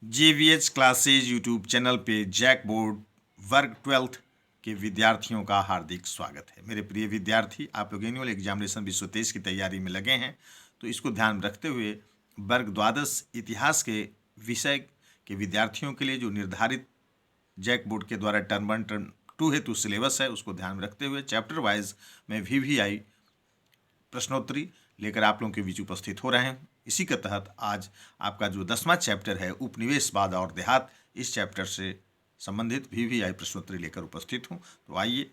JVH classes YouTube channel पे JAC board वर्ग 12th के विद्यार्थियों का हार्दिक स्वागत है। मेरे प्रिय विद्यार्थी, आप लोग एनुअल एग्जामिनेशन विश्व 23 की तैयारी में लगे हैं, तो इसको ध्यान में रखते हुए वर्ग 12 इतिहास के विषय के विद्यार्थियों के लिए जो निर्धारित जैक बोर्ड के द्वारा टर्म 1 टर्म 2 हेतु सिलेबस है, उसको ध्यान में रखते हुए चैप्टर वाइज में VVI प्रश्नोत्तरी लेकर आप लोगों के बीच उपस्थित हो रहे हैं। इसी के तहत आज आपका जो 10वां चैप्टर है उपनिवेशवाद और देहात, इस चैप्टर से संबंधित VVI प्रश्नोत्तरी लेकर उपस्थित हूँ। तो आइए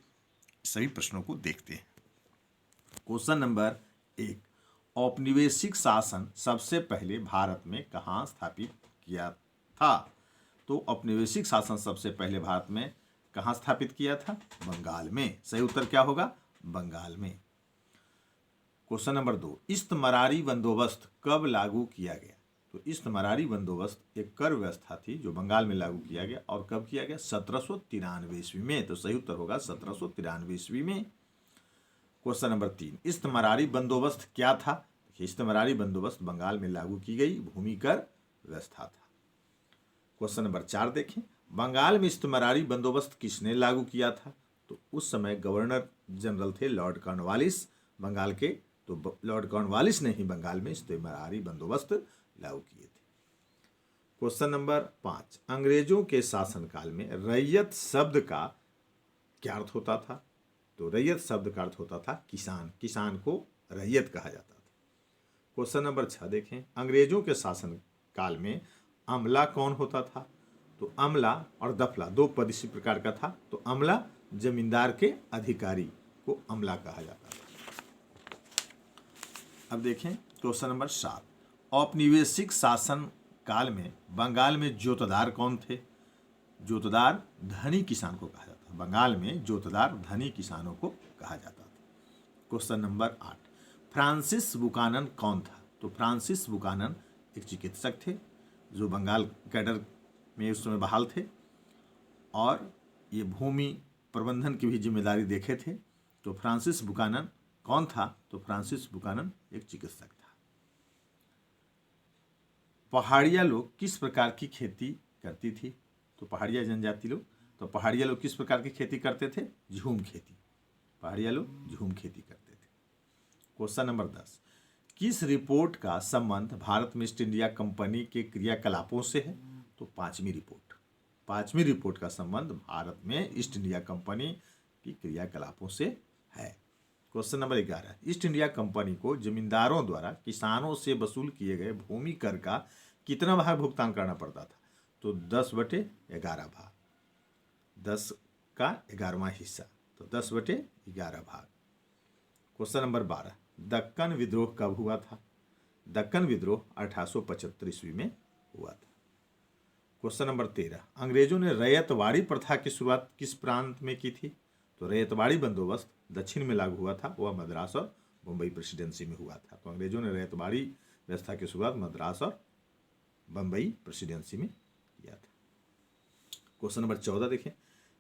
सभी प्रश्नों को देखते हैं। क्वेश्चन नंबर 1, औपनिवेशिक शासन सबसे पहले भारत में कहाँ स्थापित किया था? तो औपनिवेशिक शासन सबसे पहले भारत में कहाँ स्थापित किया था? बंगाल में। सही उत्तर क्या होगा? बंगाल में। क्वेश्चन नंबर 2, इस्तमरारी बंदोबस्त कब लागू किया गया? तो इस्तमरारी बंदोबस्त एक कर व्यवस्था थी जो बंगाल में लागू किया गया। और कब किया गया? 1793 ईस्वी में। तो सही उत्तर होगा 1793 ईस्वी में। क्वेश्चन नंबर 3, इस्तमरारी बंदोबस्त क्या था? इस्तमरारी बंदोबस्त बंगाल में लागू की गई भूमि कर व्यवस्था था। क्वेश्चन नंबर 4 देखें, बंगाल में इस्तमरारी बंदोबस्त किसने लागू किया था? तो उस समय गवर्नर जनरल थे लॉर्ड कॉर्नवालिस बंगाल के। तो लॉर्ड कॉर्नवालिस ने ही बंगाल में इस्तमरारी बंदोबस्त लागू किए थे। क्वेश्चन नंबर 5, अंग्रेजों के शासनकाल में रैयत शब्द का क्या अर्थ होता था? तो रैयत शब्द का अर्थ होता था किसान। किसान को रैयत कहा जाता था। क्वेश्चन नंबर 6 देखें, अंग्रेजों के शासन काल में अमला कौन होता था? तो अमला और दफला दो पद इसी प्रकार का था। तो अमला जमींदार के अधिकारी को अमला कहा जाता था। अब देखें क्वेश्चन नंबर 7, औपनिवेशिक शासन काल में बंगाल में जोतदार कौन थे? जोतदार धनी किसान को कहा जाता था। बंगाल में जोतदार धनी किसानों को कहा जाता था। क्वेश्चन नंबर 8, फ्रांसिस बुकानन कौन था? तो फ्रांसिस बुकानन एक चिकित्सक थे जो बंगाल कैडर में उस समय बहाल थे और ये भूमि प्रबंधन की भी जिम्मेदारी देखे थे। तो फ्रांसिस बुकानन कौन था? तो फ्रांसिस बुकानन एक चिकित्सक था। पहाड़िया लोग किस प्रकार की खेती करती थी? तो पहाड़िया जनजाति लोग, तो पहाड़िया लोग किस प्रकार की खेती करते थे? झूम खेती। पहाड़िया लोग झूम खेती करते थे। क्वेश्चन नंबर 10, किस रिपोर्ट का संबंध भारत में ईस्ट इंडिया कंपनी के क्रियाकलापों से है? तो पांचवी रिपोर्ट। पांचवी रिपोर्ट का संबंध भारत में ईस्ट इंडिया कंपनी की क्रियाकलापों से है। Question number 11, east India company को जमींदारों द्वारा किसानों से वसूल किए गए भूमि कर का कितना भाग भुगतान करना पड़ता था? तो 10/11 भाग। 10 का 11वां हिस्सा, तो 10/11 भाग। क्वेश्चन नंबर 12, दक्कन विद्रोह कब हुआ था? दक्कन विद्रोह 1875 ईस्वी में हुआ था। क्वेश्चन नंबर 13, अंग्रेजों ने रैयतवाड़ी प्रथा की शुरुआत किस प्रांत में की थी? तो रैयतवाड़ी बंदोबस्त दक्षिण में लागू हुआ था, वह मद्रास और बम्बई प्रेसिडेंसी में हुआ था। तो अंग्रेजों ने रैयतवाड़ी व्यवस्था की शुरुआत मद्रास और बम्बई प्रेसिडेंसी में किया था। क्वेश्चन नंबर 14 देखें,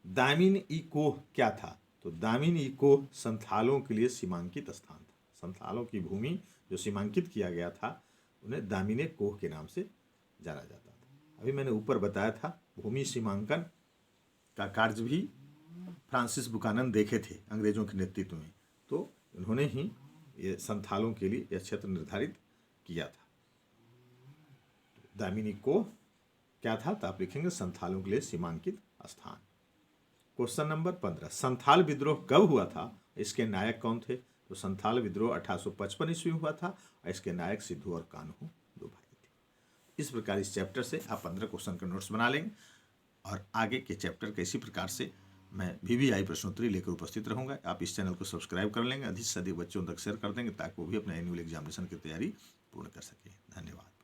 दामिन ई कोह क्या था? तो दामिन ई कोह संथालों के लिए सीमांकित स्थान था। संथालों की भूमि जो सीमांकित किया गया था उन्हें दामिने कोह के नाम से जाना जाता था। अभी मैंने ऊपर बताया था भूमि सीमांकन का कार्य भी फ्रांसिस बुकानन देखे थे अंग्रेजों के नेतृत्व में। तो उन्होंने ही ये संथालों के लिए यह क्षेत्र निर्धारित किया था। दामिनी को क्या था? तो आप लिखेंगे संथालों के लिए सीमांकित स्थान। क्वेश्चन नंबर 15, संथाल विद्रोह कब हुआ था? इसके नायक कौन थे? तो संथाल विद्रोह 1855 ईस्वी में हुआ था और इसके नायक सिद्धू और कान्हू दो भाई थे। इस प्रकार इस चैप्टर से आप 15 क्वेश्चन के नोट्स बना लेंगे और आगे के चैप्टर के इसी प्रकार से मैं VVI प्रश्नोत्तरी लेकर उपस्थित रहूंगा। आप इस चैनल को सब्सक्राइब कर लेंगे, अधिक से अधिक बच्चों तक शेयर कर देंगे ताकि वो भी अपने एनुअल एग्जामिनेशन की तैयारी पूर्ण कर सके। धन्यवाद।